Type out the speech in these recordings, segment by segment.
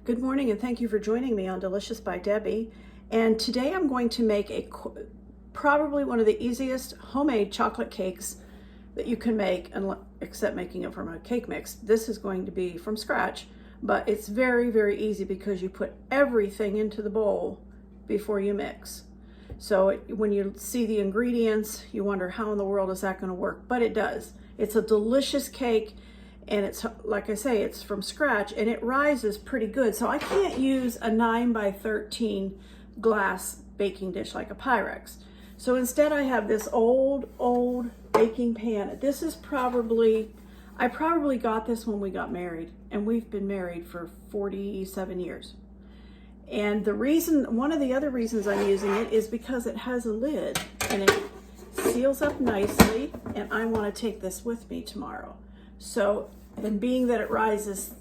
Good morning and thank you for joining me on Delicious by Debbie. And today I'm going to make probably one of the easiest homemade chocolate cakes that you can make, except making it from a cake mix. This is going to be from scratch, but it's very, very easy because you put everything into the bowl before you mix. So when you see the ingredients, you wonder how in the world is that going to work, but it does. It's a delicious cake. And it's, like I say, it's from scratch and it rises pretty good. So I can't use a 9 by 13 glass baking dish like a Pyrex. So instead I have this old baking pan. This is I probably got this when we got married, and we've been married for 47 years. And one of the other reasons I'm using it is because it has a lid and it seals up nicely, and I want to take this with me tomorrow. So, and being that it rises,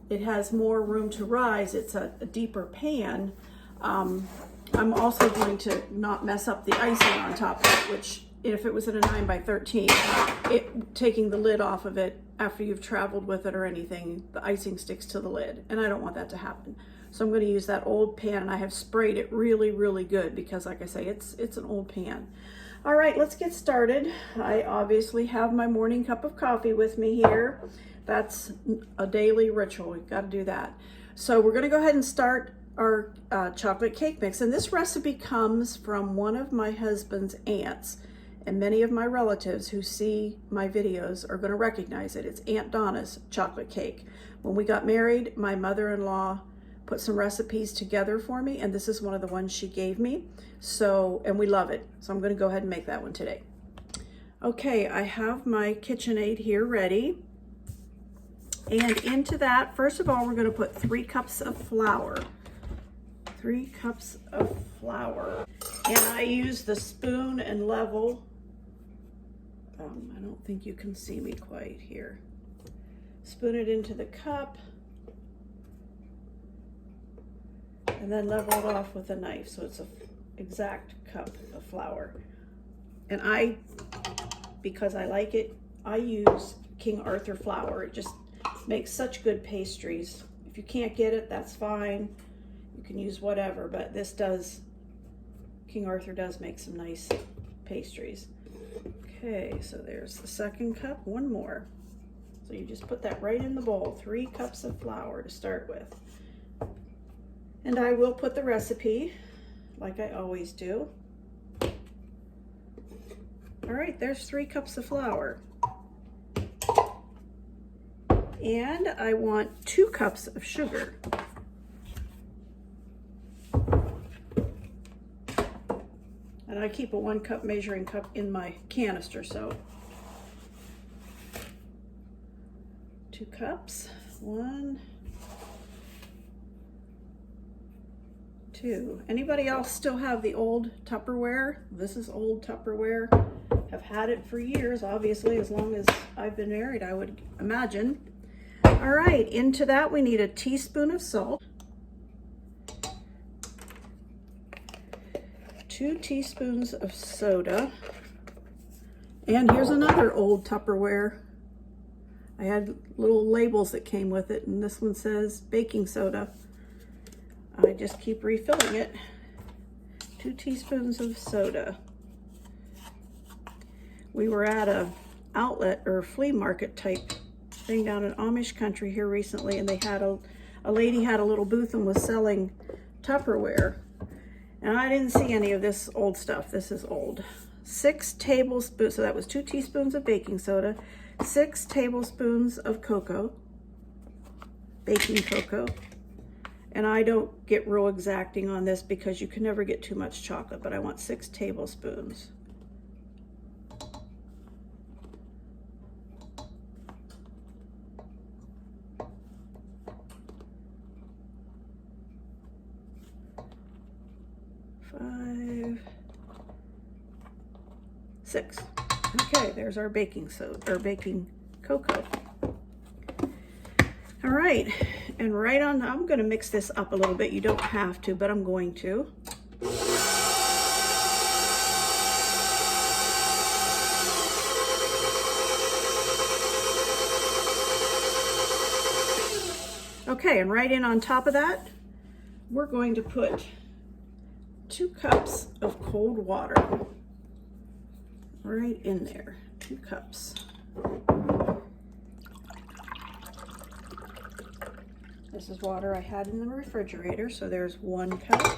it has more room to rise, it's a deeper pan, I'm also going to not mess up the icing on top of it, which if it was in a 9 by 13, taking the lid off of it after you've traveled with it or anything, the icing sticks to the lid, and I don't want that to happen. So I'm going to use that old pan, and I have sprayed it really, really good because, like I say, it's an old pan. All right, let's get started. I obviously have my morning cup of coffee with me here. That's a daily ritual. We've got to do that. So we're going to go ahead and start our chocolate cake mix. And this recipe comes from one of my husband's aunts. And many of my relatives who see my videos are going to recognize it. It's Aunt Donna's chocolate cake. When we got married, my mother-in-law put some recipes together for me, and this is one of the ones she gave me. So, and we love it. So I'm going to go ahead and make that one today. Okay, I have my KitchenAid here ready. And into that, first of all, we're going to put 3 cups of flour. 3 cups of flour. And I use the spoon and level. I don't think you can see me quite here. Spoon it into the cup. And then level it off with a knife, so it's an exact cup of flour. And because I like it, I use King Arthur flour. It just makes such good pastries. If you can't get it, that's fine. You can use whatever, but King Arthur does make some nice pastries. Okay, so there's the second cup, one more. So you just put that right in the bowl, 3 cups of flour to start with. And I will put the recipe, like I always do. All right, there's 3 cups of flour. And I want 2 cups of sugar. And I keep a 1 cup measuring cup in my canister, so 2 cups, 1, 2. Anybody else still have the old Tupperware? This is old Tupperware. Have had it for years, obviously, as long as I've been married, I would imagine. All right, into that we need a teaspoon of salt, 2 teaspoons of soda, and here's another old Tupperware. I had little labels that came with it, and this one says baking soda. I just keep refilling it. 2 teaspoons of soda. We were at a outlet or flea market type thing down in Amish country here recently, and they had a lady had a little booth and was selling Tupperware. And I didn't see any of this old stuff. This is old. 6 tablespoons, so that was 2 teaspoons of baking soda, 6 tablespoons of cocoa, baking cocoa. And I don't get real exacting on this because you can never get too much chocolate, but I want 6 tablespoons. Five, 6. Okay, there's our baking soda or baking cocoa. All right, and I'm going to mix this up a little bit. You don't have to, but I'm going to. Okay, and right in on top of that, we're going to put 2 cups of cold water right in there, 2 cups. This is water I had in the refrigerator, so there's 1 cup.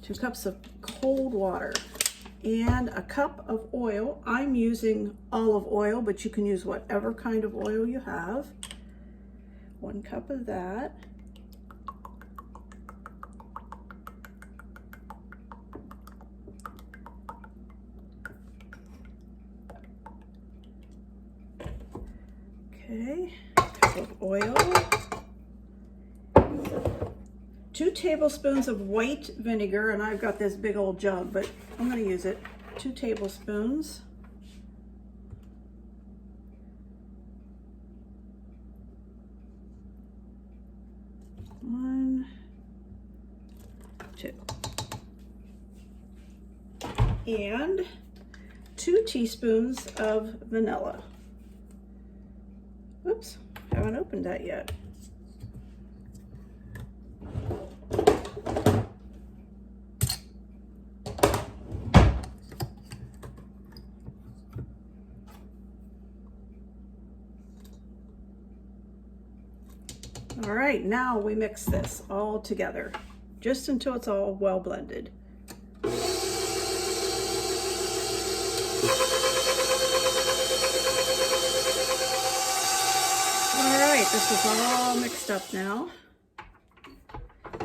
Two cups of cold water, and a cup of oil. I'm using olive oil, but you can use whatever kind of oil you have. 1 cup of that. Okay, cup of oil. 2 tablespoons of white vinegar, and I've got this big old jug, but I'm going to use it. 2 tablespoons. One, 2. And 2 teaspoons of vanilla. Oops, haven't opened that yet. All right, now we mix this all together, just until it's all well blended. All right, this is all mixed up now.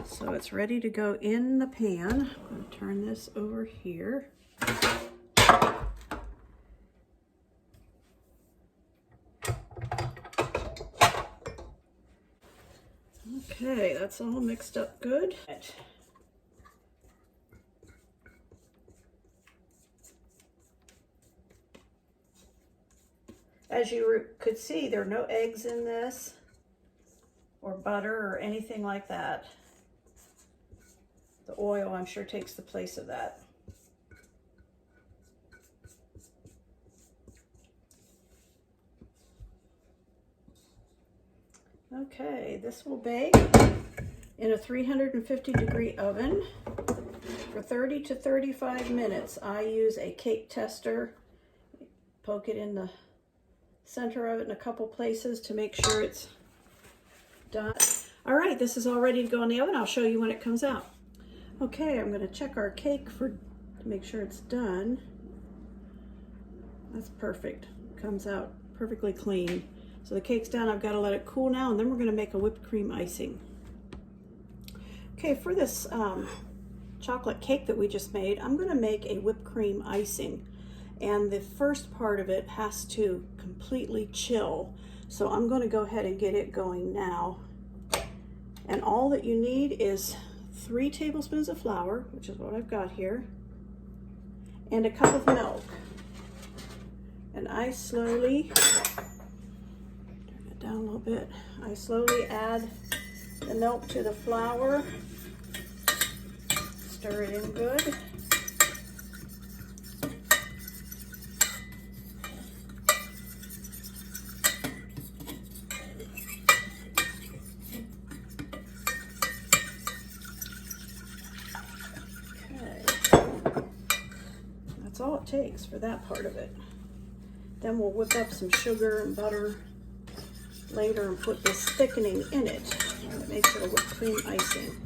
So it's ready to go in the pan. I'm going to turn this over here. Okay, that's all mixed up good. As you could see, there are no eggs in this, or butter, or anything like that. The oil, I'm sure, takes the place of that. Okay, this will bake in a 350-degree oven for 30 to 35 minutes. I use a cake tester. Poke it in the center of it in a couple places to make sure it's done. All right, this is all ready to go in the oven. I'll show you when it comes out. Okay, I'm going to check our cake to make sure it's done. That's perfect. Comes out perfectly clean. So the cake's done. I've got to let it cool now, and then we're going to make a whipped cream icing. Okay, for this chocolate cake that we just made, I'm going to make a whipped cream icing. And the first part of it has to completely chill. So I'm going to go ahead and get it going now. And all that you need is 3 tablespoons of flour, which is what I've got here, and a cup of milk. And I slowly, turn it down a little bit, I slowly add the milk to the flour, stir it in good. That's all it takes for that part of it. Then we'll whip up some sugar and butter later and put this thickening in it. That makes it a whipped cream icing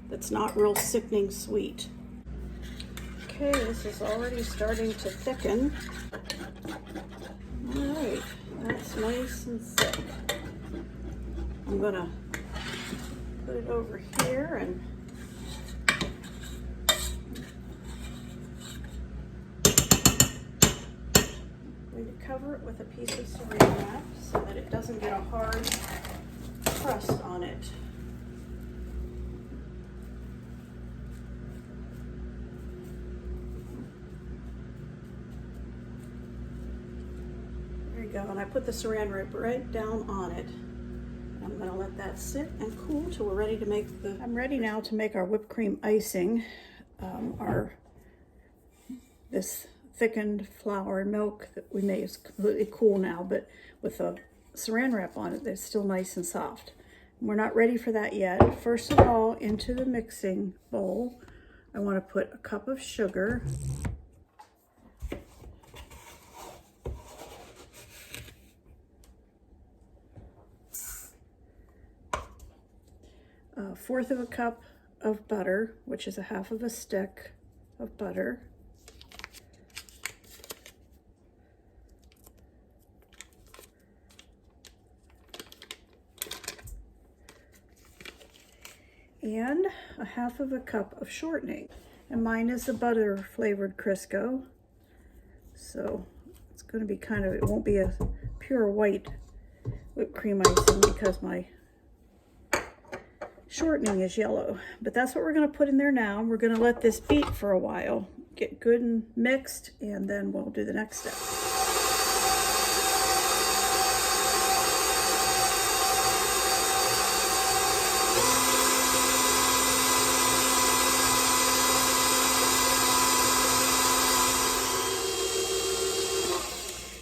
that's not real sickening sweet. Okay, this is already starting to thicken. All right, that's nice and thick. I'm gonna put it over here and cover it with a piece of saran wrap so that it doesn't get a hard crust on it. There you go, and I put the saran wrap right down on it. I'm going to let that sit and cool till we're ready to make I'm ready now to make our whipped cream icing. this thickened flour and milk that we made is completely cool now, but with a saran wrap on it, it's still nice and soft. We're not ready for that yet. First of all, into the mixing bowl, I want to put a cup of sugar. A fourth of a cup of butter, which is a half of a stick of butter. And a half of a cup of shortening. And mine is the butter flavored Crisco. So it's going to be kind of, it won't be a pure white whipped cream icing because my shortening is yellow. But that's what we're going to put in there now. We're going to let this beat for a while, get good and mixed, and then we'll do the next step.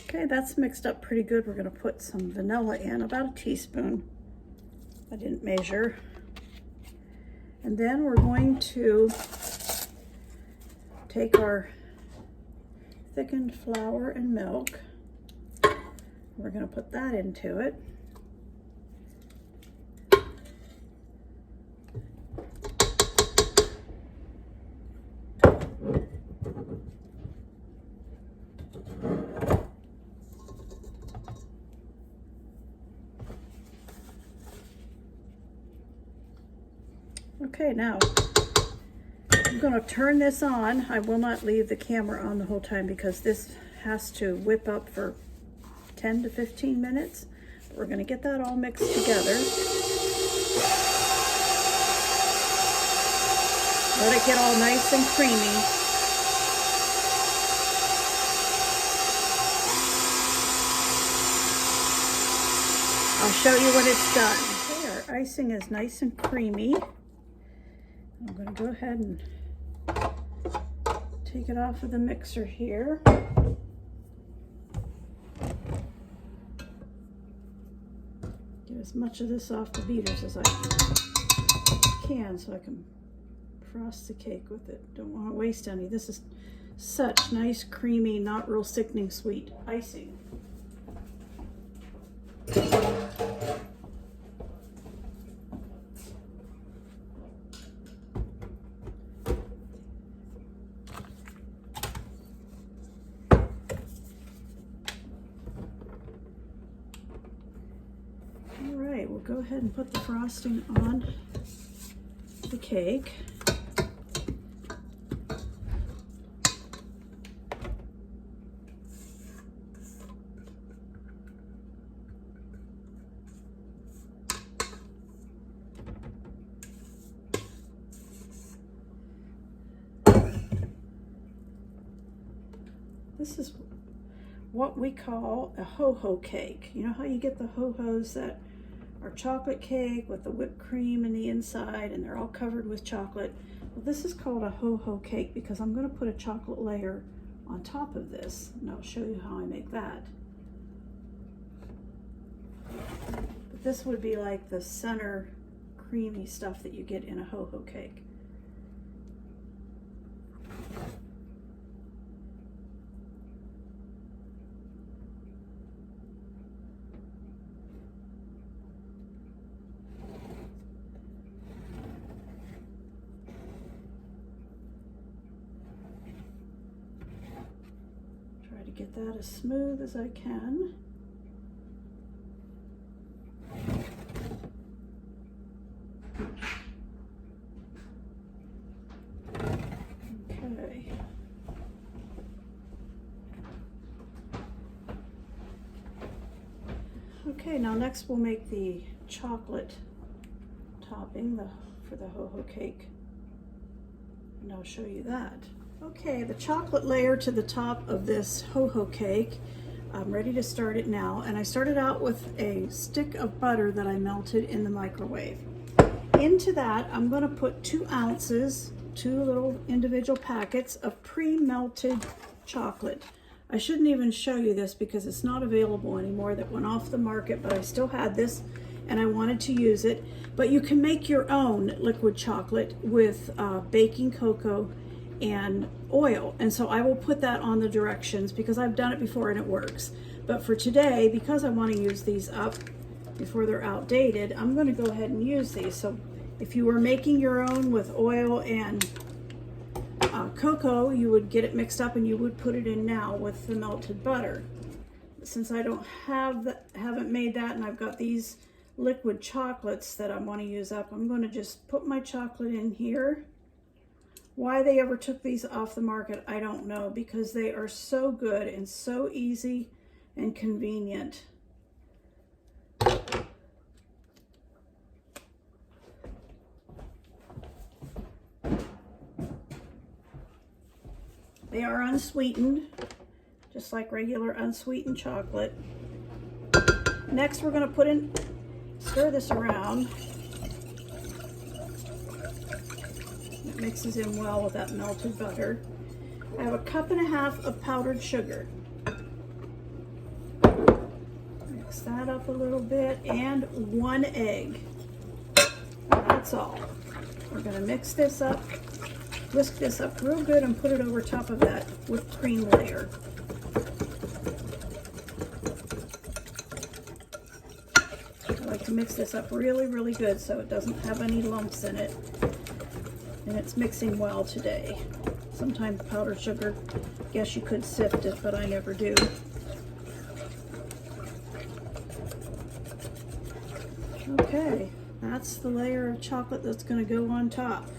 Okay, that's mixed up pretty good. We're going to put some vanilla in, about a teaspoon. I didn't measure. And then we're going to take our thickened flour and milk. We're going to put that into it. Okay, now I'm going to turn this on. I will not leave the camera on the whole time because this has to whip up for 10 to 15 minutes. But we're going to get that all mixed together. Let it get all nice and creamy. I'll show you when it's done. Okay, our icing is nice and creamy. I'm going to go ahead and take it off of the mixer here. Get as much of this off the beaters as I can so I can frost the cake with it. Don't want to waste any. This is such nice, creamy, not real sickening sweet icing. We'll go ahead and put the frosting on the cake. This is what we call a ho-ho cake. You know how you get the ho-hos that are chocolate cake with the whipped cream in the inside and they're all covered with chocolate? Well, this is called a ho-ho cake because I'm going to put a chocolate layer on top of this, and I'll show you how I make that. But this would be like the center creamy stuff that you get in a ho-ho cake. Get that as smooth as I can. Okay. Okay, now next we'll make the chocolate topping for the ho-ho cake, and I'll show you that. Okay, the chocolate layer to the top of this ho-ho cake, I'm ready to start it now. And I started out with a stick of butter that I melted in the microwave. Into that, I'm going to put 2 ounces 2 little individual packets of pre-melted chocolate. I shouldn't even show you this because it's not available anymore. That went off the market, but I still had this and I wanted to use it. But you can make your own liquid chocolate with baking cocoa and oil. And so I will put that on the directions because I've done it before and it works. But for today, because I want to use these up before they're outdated, I'm going to go ahead and use these. So if you were making your own with oil and cocoa, you would get it mixed up and you would put it in now with the melted butter. Since I don't haven't made that, and I've got these liquid chocolates that I want to use up, I'm going to just put my chocolate in here. Why they ever took these off the market, I don't know, because they are so good and so easy and convenient. They are unsweetened, just like regular unsweetened chocolate. Next, we're going to stir this around. It mixes in well with that melted butter. I have 1.5 cups of powdered sugar. Mix that up a little bit, and 1 egg. And that's all. We're going to mix this up. Whisk this up real good and put it over top of that whipped cream layer. I like to mix this up really, really good so it doesn't have any lumps in it. And it's mixing well today. Sometimes powdered sugar, guess you could sift it, but I never do. Okay, that's the layer of chocolate that's going to go on top.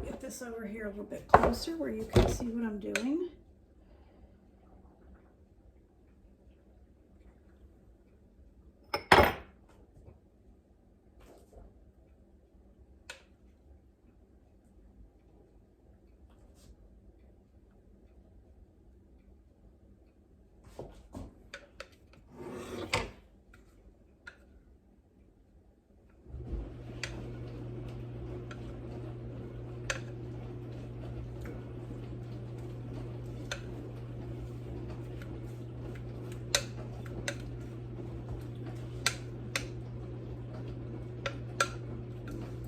Get this over here a little bit closer where you can see what I'm doing.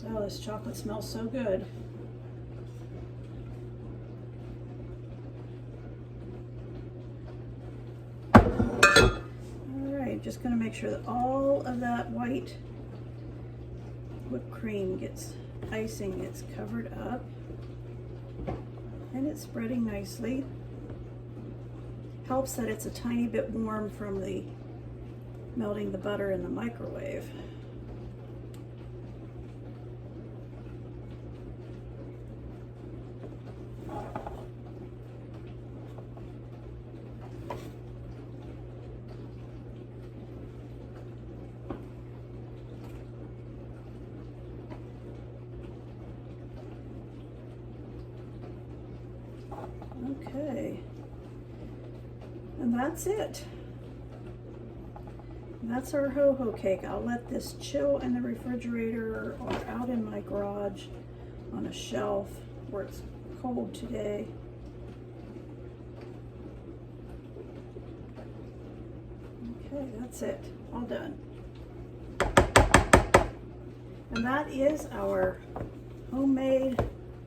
Oh, this chocolate smells so good. Alright, just going to make sure that all of that white whipped cream icing gets covered up. And it's spreading nicely. Helps that it's a tiny bit warm from the melting the butter in the microwave. Okay, and that's it. And that's our ho-ho cake. I'll let this chill in the refrigerator or out in my garage on a shelf where it's cold today. Okay, that's it. All done. And that is our homemade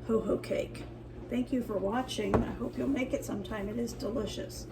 ho-ho cake. Thank you for watching. I hope you'll make it sometime. It is delicious.